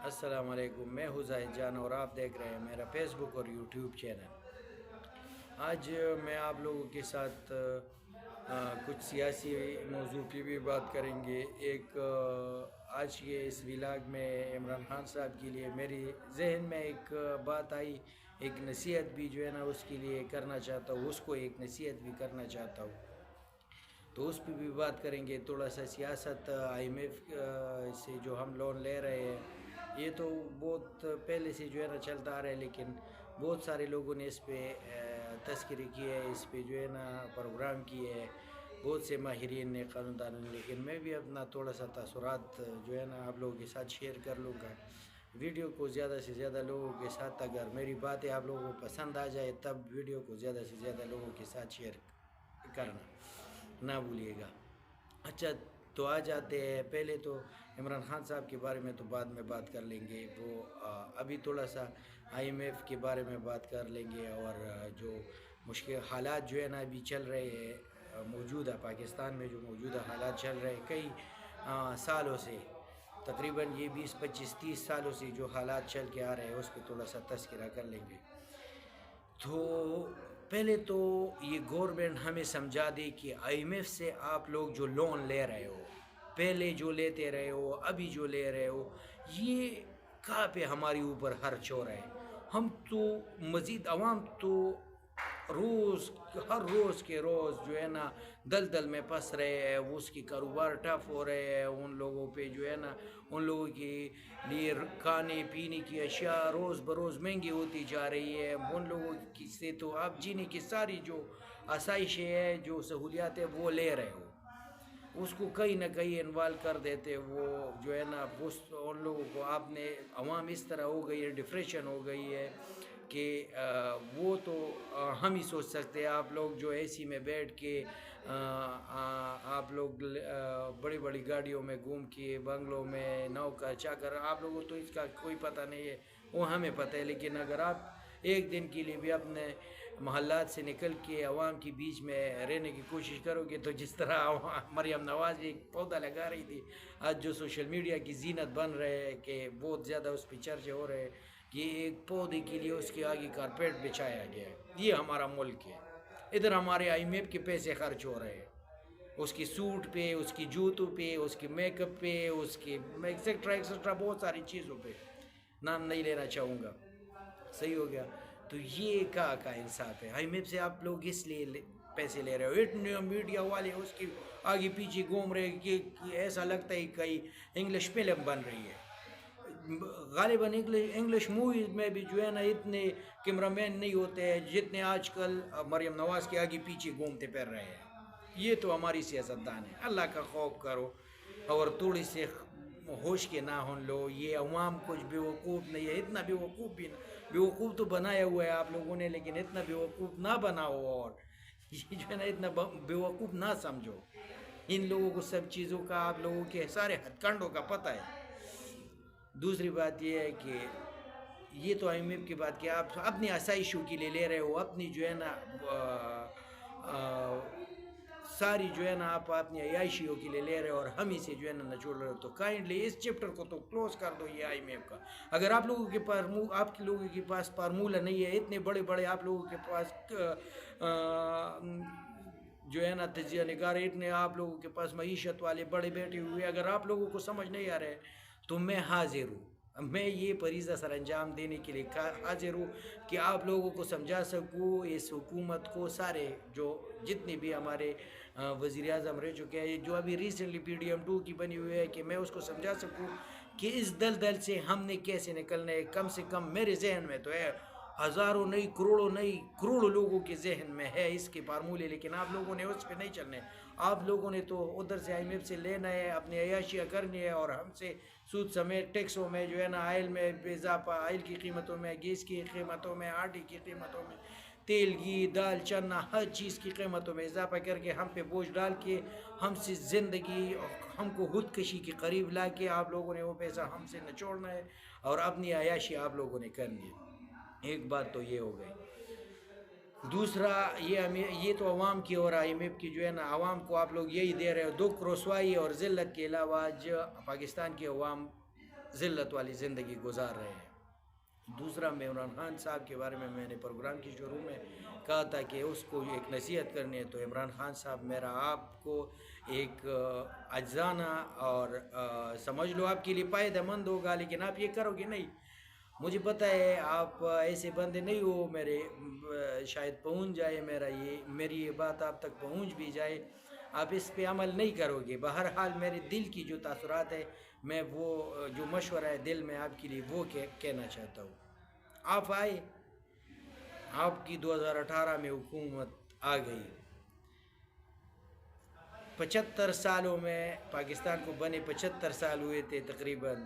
السلام علیکم، میں ہوں زاہد جان اور آپ دیکھ رہے ہیں میرا فیس بک اور یوٹیوب چینل۔ آج میں آپ لوگوں کے ساتھ کچھ سیاسی موضوع پہ بھی بات کریں گے۔ ایک آج کے اس ولاگ میں عمران خان صاحب کے لیے میری ذہن میں ایک بات آئی، ایک نصیحت بھی جو ہے نا اس کے لیے کرنا چاہتا ہوں، اس کو ایک نصیحت بھی کرنا چاہتا ہوں، تو اس پہ بھی بات کریں گے۔ تھوڑا سا سیاست IMF سے جو ہم لون لے رہے ہیں، یہ تو بہت پہلے سے جو ہے نا چلتا آ رہا ہے، لیکن بہت سارے لوگوں نے اس پہ تذکرے کیے ہے، اس پہ جو ہے نا پروگرام کیے ہے، بہت سے ماہرین نے، قانون دانوں نے، لیکن میں بھی اپنا تھوڑا سا تاثرات جو ہے نا آپ لوگوں کے ساتھ شیئر کر لوں گا۔ ویڈیو کو زیادہ سے زیادہ لوگوں کے ساتھ، اگر میری باتیں آپ لوگوں کو پسند آ جائے تب ویڈیو کو زیادہ سے زیادہ لوگوں کے ساتھ شیئر کرنا نہ بھولیے گا۔ اچھا، تو آ جاتے ہیں۔ پہلے تو عمران خان صاحب کے بارے میں تو بعد میں بات کر لیں گے، وہ ابھی تھوڑا سا IMF کے بارے میں بات کر لیں گے، اور جو مشکل حالات جو ہے نا ابھی چل رہے ہیں موجودہ پاکستان میں، جو موجودہ حالات چل رہے ہیں کئی سالوں سے، تقریباً یہ 20 25 30 سالوں سے جو حالات چل کے آ رہے ہیں، اس پہ تھوڑا سا تذکرہ کر لیں گے۔ تو پہلے تو یہ گورنمنٹ ہمیں سمجھا دے کہ IMF سے آپ لوگ جو لون لے رہے ہو، پہلے جو لیتے رہے ہو، ابھی جو لے رہے ہو، یہ کہاں پہ ہماری اوپر خرچ ہو رہا ہے؟ ہم تو مزید عوام تو روز ہر روز کے روز جو ہے نا دلدل میں پھنس رہے ہیں، وہ اس کی کاروبار ٹف ہو رہے ہیں، ان لوگوں پہ جو ہے نا ان لوگوں کے لیے کھانے پینے کی اشیاء روز بروز مہنگی ہوتی جا رہی ہے۔ ان لوگوں کی سے تو آپ جینے کی ساری جو آسائشیں ہیں، جو سہولیات ہیں، وہ لے رہے ہو، اس کو کہیں نہ کہیں انوالو کر دیتے، وہ جو ہے نا ان لوگوں کو آپ نے عوام اس طرح ہو گئی ہے، ڈپریشن ہو گئی ہے کہ وہ تو ہم ہی سوچ سکتے ہیں۔ آپ لوگ جو AC میں بیٹھ کے آپ لوگ بڑی بڑی گاڑیوں میں گھوم کے، بنگلوں میں نوکر چاکر، آپ لوگوں تو اس کا کوئی پتہ نہیں ہے، وہ ہمیں پتہ ہے، لیکن اگر آپ ایک دن کے لیے بھی اپنے محلات سے نکل کے عوام کے بیچ میں رہنے کی کوشش کرو گے، تو جس طرح مریم نواز ایک پودا لگا رہی تھی، آج جو سوشل میڈیا کی زینت بن رہے ہیں کہ بہت زیادہ اس پہ چرچے ہو رہے ہیں، کہ ایک پودے کے لیے اس کے آگے کارپیٹ بچھایا گیا ہے۔ یہ ہمارا ملک ہے، ادھر ہمارے IMF کے پیسے خرچ ہو رہے ہیں، اس کی سوٹ پہ، اس کی جوتوں پہ، اس کے میک اپ پہ، اس کے ایکسٹرا ایکسٹرا بہت ساری چیزوں پہ، نام نہیں لینا چاہوں گا، صحیح ہو گیا۔ تو یہ کا انصاف ہے؟ IMF سے آپ لوگ اس لیے پیسے لے رہے ہو، اتنے میڈیا والے اس کے آگے پیچھے گھوم رہے کہ ایسا لگتا ہے کئی انگلش فلم بن رہی ہے۔ غالباً انگلش موویز میں بھی جو ہے نا اتنے کیمرہ مین نہیں ہوتے ہیں جتنے آج کل مریم نواز کے آگے پیچھے گھومتے پھر رہے ہیں۔ یہ تو ہماری سیاستدان ہے، اللہ کا خوف کرو اور تھوڑی سے ہوش کے نہ ہون لو۔ یہ عوام کچھ بیوقوف نہیں ہے، اتنا بیوقوف تو بنایا ہوا ہے آپ لوگوں نے، لیکن اتنا بیوقوف نہ بناؤ، اور یہ جو ہے نا اتنا بیوقوف نہ سمجھو۔ ان لوگوں کو سب چیزوں کا، آپ لوگوں کے سارے ہتھ کنڈوں کا پتہ ہے۔ دوسری بات یہ ہے کہ یہ تو IMF کی بات کہ آپ اپنی آسائشوں کے لیے لے رہے ہو، اپنی جو ہے نا ساری جو ہے نا آپ اپنی عیاشیوں کے لیے لے رہے ہو، اور ہم ہی سے جو ہے نا نچوڑ رہے ہو، تو کائنڈلی اس چیپٹر کو تو کلوز کر دو یہ IMF کا۔ اگر آپ لوگوں کے پاس فارمولہ نہیں ہے، اتنے بڑے بڑے آپ لوگوں کے پاس جو ہے نا تجزیہ نگار، اتنے آپ لوگوں کے پاس معیشت والے بڑے بیٹھے ہوئے، اگر آپ لوگوں کو سمجھ نہیں آ رہے تو میں حاضر ہوں، میں یہ فریضہ سر انجام دینے کے لیے حاضر ہوں کہ آپ لوگوں کو سمجھا سکوں، اس حکومت کو، سارے جو جتنے بھی ہمارے وزیر اعظم رہ چکے ہیں، جو ابھی ریسنٹلی PDM2 کی بنی ہوئی ہے، کہ میں اس کو سمجھا سکوں کہ اس دلدل سے ہم نے کیسے نکلنا ہے۔ کم سے کم میرے ذہن میں تو ہے، ہزاروں نہیں، کروڑوں لوگوں کے ذہن میں ہے اس کے فارمولے، لیکن آپ لوگوں نے اس پہ نہیں چلنے۔ آپ لوگوں نے تو ادھر سے IMF سے لینا ہے، اپنی عیاشیاں کرنی ہے، اور ہم سے سود سمیت ٹیکسوں میں جو ہے نا آئل میں اضافہ، آئل کی قیمتوں میں، گیس کی قیمتوں میں، آٹے کی قیمتوں میں، تیل گھی دال چنا ہر چیز کی قیمتوں میں اضافہ کر کے ہم پہ بوجھ ڈال کے، ہم سے زندگی، ہم کو خودکشی کے قریب لا کے آپ لوگوں نے وہ پیسہ ہم سے نچوڑنا ہے، اور اپنی عیاشی آپ لوگوں نے کرنی ہے۔ ایک بات تو یہ ہو گئی۔ دوسرا یہ تو عوام کی اور IMF کی جو ہے نا، عوام کو آپ لوگ یہی دے رہے ہو، دکھ رسوائی اور ذلت کے علاوہ آج پاکستان کے عوام ذلت والی زندگی گزار رہے ہیں۔ دوسرا، میں عمران خان صاحب کے بارے میں نے پروگرام کی شروع میں کہا تھا کہ اس کو ایک نصیحت کرنی ہے، تو عمران خان صاحب، میرا آپ کو ایک اجزانہ اور سمجھ لو آپ کے لیے فائدہ مند ہوگا، لیکن آپ یہ کرو گے نہیں۔ مجھے پتہ ہے آپ ایسے بندے نہیں ہو، میرے شاید پہنچ جائے میری یہ بات آپ تک پہنچ بھی جائے، آپ اس پہ عمل نہیں کرو گے۔ بہرحال میرے دل کی جو تاثرات ہے، میں وہ جو مشورہ ہے دل میں آپ کے لیے وہ کہنا چاہتا ہوں۔ آپ آئے، آپ کی 2018 میں حکومت آ گئی، 75 سالوں میں پاکستان کو بنے 75 سال ہوئے تھے تقریباً۔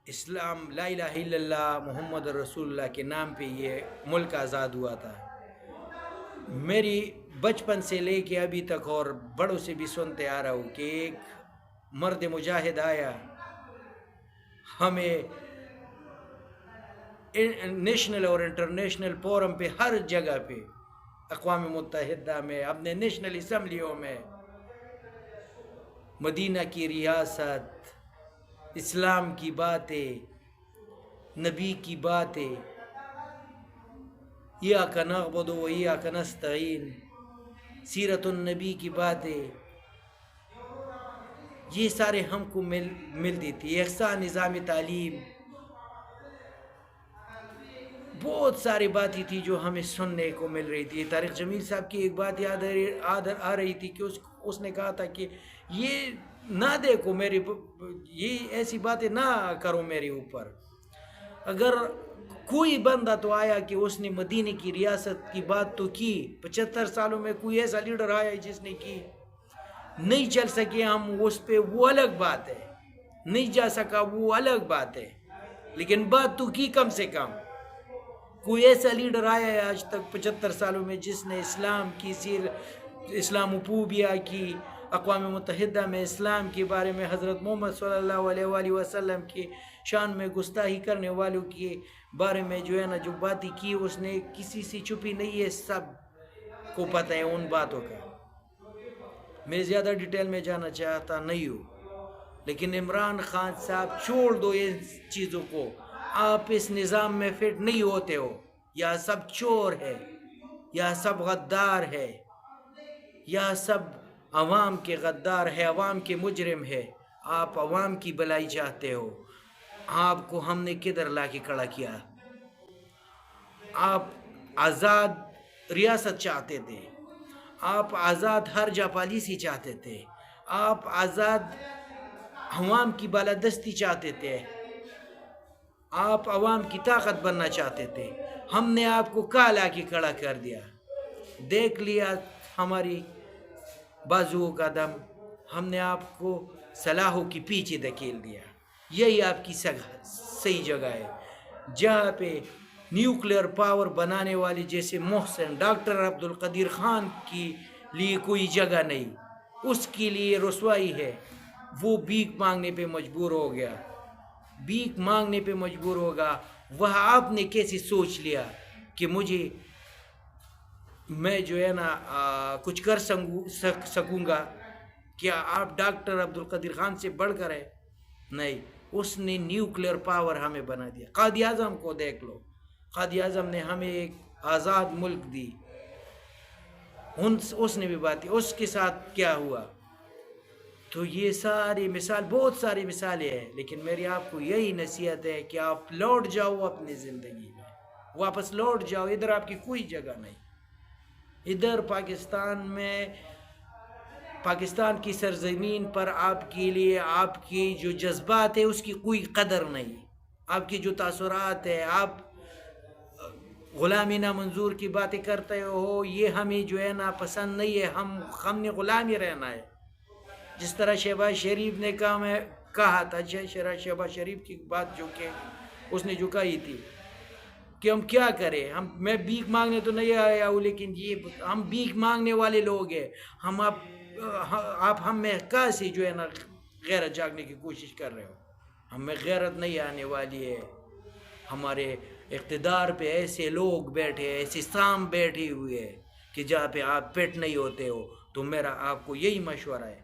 اسلام، لا الہ الا اللہ محمد رسول اللہ کے نام پہ یہ ملک آزاد ہوا تھا۔ میری بچپن سے لے کے ابھی تک اور بڑوں سے بھی سنتے آ رہا ہوں کہ ایک مرد مجاہد آیا، ہمیں نیشنل اور انٹرنیشنل فورم پہ ہر جگہ پہ، اقوام متحدہ میں، اپنے نیشنل اسمبلیوں میں، مدینہ کی ریاست، اسلام کی باتیں، نبی کی باتیں، ایاک نعبد و ایاک نستعین، سیرت النبی کی باتیں، یہ سارے ہم کو ملتی تھی۔ احسان نظام تعلیم، بہت ساری باتیں تھی جو ہمیں سننے کو مل رہی تھی۔ طارق جمیل صاحب کی ایک بات یاد آ رہی تھی کہ اس نے کہا تھا کہ یہ نہ دیکھو یہ ایسی باتیں نہ کرو میرے اوپر۔ اگر کوئی بندہ تو آیا کہ اس نے مدینے کی ریاست کی بات تو کی، 75 سالوں میں کوئی ایسا لیڈر آیا جس نے کی، نہیں چل سکے ہم اس پہ، وہ الگ بات ہے، نہیں جا سکا وہ الگ بات ہے، لیکن بات تو کی کم سے کم۔ کوئی ایسا لیڈر آیا ہے آج تک 75 سالوں میں جس نے اسلام کی اسلاموفوبیا کی، اقوام متحدہ میں اسلام کے بارے میں، حضرت محمد صلی اللہ علیہ وآلہ وسلم کی شان میں گستاخی کرنے والوں کے بارے میں جو ہے نا جو باتیں کی، اس نے کسی سے چھپی نہیں ہے، سب کو پتہ ہے ان باتوں کا۔ میں زیادہ ڈیٹیل میں جانا چاہتا نہیں ہوں، لیکن عمران خان صاحب چھوڑ دو ان چیزوں کو، آپ اس نظام میں فٹ نہیں ہوتے ہو۔ یا سب چور ہے، یا سب غدار ہے، یا سب عوام کے غدار ہے، عوام کے مجرم ہے۔ آپ عوام کی بلائی چاہتے ہو، آپ کو ہم نے کدھر لا کے کھڑا کیا؟ آپ آزاد ریاست چاہتے تھے، آپ آزاد ہر جا پالیسی چاہتے تھے، آپ آزاد عوام کی بالادستی چاہتے تھے، آپ عوام کی طاقت بننا چاہتے تھے۔ ہم نے آپ کو کہاں لا کے کھڑا کر دیا؟ دیکھ لیا ہماری بازوؤں کا دم، ہم نے آپ کو سلاحوں کی پیچھے دھکیل دیا۔ یہی آپ کی صحیح جگہ ہے، جہاں پہ نیوکلیئر پاور بنانے والے جیسے محسن، ڈاکٹر عبدالقدیر خان کی لیے کوئی جگہ نہیں، اس کے لیے رسوائی ہے۔ وہ بھیک مانگنے پہ مجبور ہو گیا، بھیک مانگنے پہ مجبور ہوگا۔ وہاں آپ نے کیسے سوچ لیا کہ میں جو ہے نا کچھ کر سکوں گا؟ کیا آپ ڈاکٹر عبدالقدیر خان سے بڑھ کر ہے؟ نہیں، اس نے نیوکلیئر پاور ہمیں بنا دیا۔ قائد اعظم کو دیکھ لو، قائد اعظم نے ہمیں ایک آزاد ملک دی، اس نے بھی بات کی، اس کے ساتھ کیا ہوا؟ تو یہ ساری بہت ساری مثالیں ہیں، لیکن میری آپ کو یہی نصیحت ہے کہ آپ لوٹ جاؤ اپنی زندگی میں، واپس لوٹ جاؤ۔ ادھر آپ کی کوئی جگہ نہیں، ادھر پاکستان میں، پاکستان کی سرزمین پر آپ کے لیے آپ کی جو جذبات ہے اس کی کوئی قدر نہیں، آپ کی جو تاثرات ہے، آپ غلامی نامنظور کی باتیں کرتے ہو، یہ ہمیں جو ہے نا پسند نہیں ہے، ہم نے غلامی رہنا ہے۔ جس طرح شہباز شریف نے کہا تھا، شہباز شریف کی بات جو کہ اس نے جو کہی تھی کہ ہم کیا کریں، میں بھیک مانگنے تو نہیں آیا ہوں، لیکن ہم بھیک مانگنے والے لوگ ہیں، آپ ہم میں کہاں سے جو ہے نا غیرت جاگنے کی کوشش کر رہے ہو؟ ہم میں غیرت نہیں آنے والی ہے۔ ہمارے اقتدار پہ ایسے لوگ بیٹھے، ایسے سام بیٹھے ہوئے ہیں کہ جہاں پہ آپ فٹ نہیں ہوتے ہو۔ تو میرا آپ کو یہی مشورہ ہے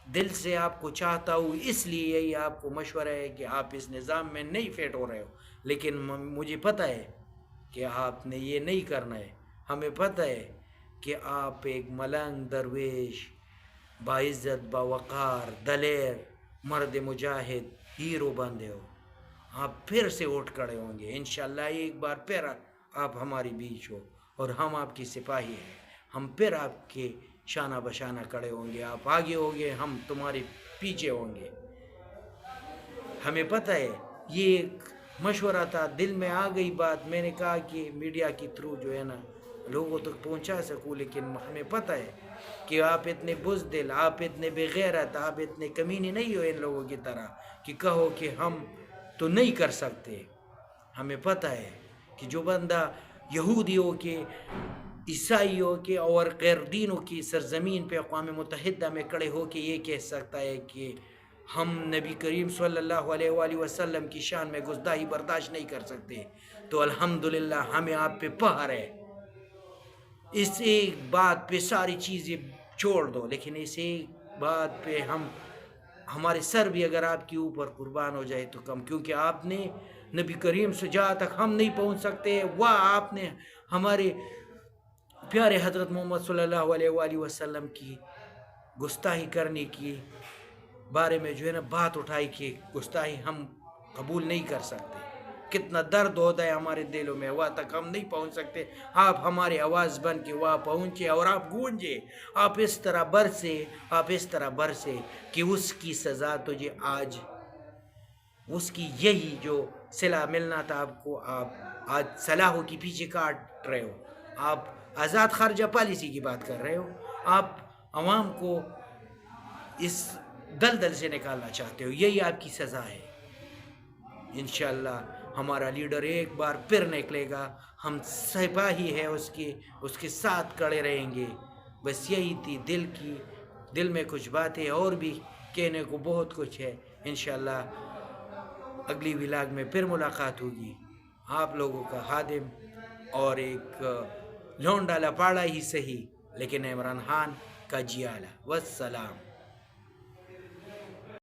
دل سے آپ کو چاہتا ہوں، اس لیے یہی آپ کو مشورہ ہے کہ آپ اس نظام میں نہیں فٹ ہو رہے ہو، لیکن مجھے پتہ ہے کہ آپ نے یہ نہیں کرنا ہے. ہمیں پتہ ہے کہ آپ ایک ملنگ درویش، باعزت، باوقار، دلیر، مرد مجاہد، ہیرو بندے ہو. آپ پھر سے اٹھ کھڑے ہوں گے انشاءاللہ. ایک بار پھر آپ ہماری بیچ ہو اور ہم آپ کی سپاہی ہیں. ہم پھر آپ کے شانہ بشانہ کھڑے ہوں گے. آپ آگے ہوں گے، ہم تمہارے پیچھے ہوں گے. ہمیں پتہ ہے یہ ایک مشورہ تھا، دل میں آ گئی بات. میں نے کہا کہ میڈیا کے تھرو جو ہے نا لوگوں تک پہنچا سکوں، لیکن ہمیں پتہ ہے کہ آپ اتنے بزدل، آپ اتنے بے غیرت، آپ اتنے کمینے نہیں ہو ان لوگوں کی طرح کہ کہو کہ ہم تو نہیں کر سکتے. ہمیں پتہ ہے کہ جو بندہ یہودیوں کے، عیسائیوں کے اور غیر دینوں کی سرزمین پہ اقوام متحدہ میں کھڑے ہو کے یہ کہہ سکتا ہے کہ ہم نبی کریم صلی اللہ علیہ وآلہ وسلم کی شان میں گستاخی برداشت نہیں کر سکتے، تو الحمدللہ ہمیں آپ پہ فخر ہے. اس ایک بات پہ ساری چیزیں چھوڑ دو، لیکن اس ایک بات پہ ہمارے سر بھی اگر آپ کے اوپر قربان ہو جائے تو کم، کیونکہ آپ نے نبی کریم سے جہاں تک ہم نہیں پہنچ سکتے وہ آپ نے ہمارے پیارے حضرت محمد صلی اللہ علیہ وآلہ وسلم کی گستاخی کرنے کی بارے میں جو ہے نا بات اٹھائی کہ گستاخی ہم قبول نہیں کر سکتے. کتنا درد ہوتا ہے ہمارے دلوں میں، وہاں تک ہم نہیں پہنچ سکتے. آپ ہماری آواز بن کے وہاں پہنچے اور آپ گونجے، آپ اس طرح برسے کہ اس کی سزا تجھے آج، اس کی یہی جو صلہ ملنا تھا آپ کو، آپ آج صلاحوں کے پیچھے کاٹ رہے ہو. آپ آزاد خارجہ پالیسی کی بات کر رہے ہو، آپ عوام کو اس دلدل سے نکالنا چاہتے ہو. یہی آپ کی سزا ہے. انشاءاللہ ہمارا لیڈر ایک بار پھر نکلے گا، ہم سپاہی ہے اس کے ساتھ کھڑے رہیں گے. بس یہی تھی دل میں کچھ باتیں، اور بھی کہنے کو بہت کچھ ہے. انشاءاللہ اگلی ولاگ میں پھر ملاقات ہوگی. آپ لوگوں کا خادم اور ایک لونڈا لپاڑا ہی صحیح لیکن عمران خان کا جیالہ. والسلام.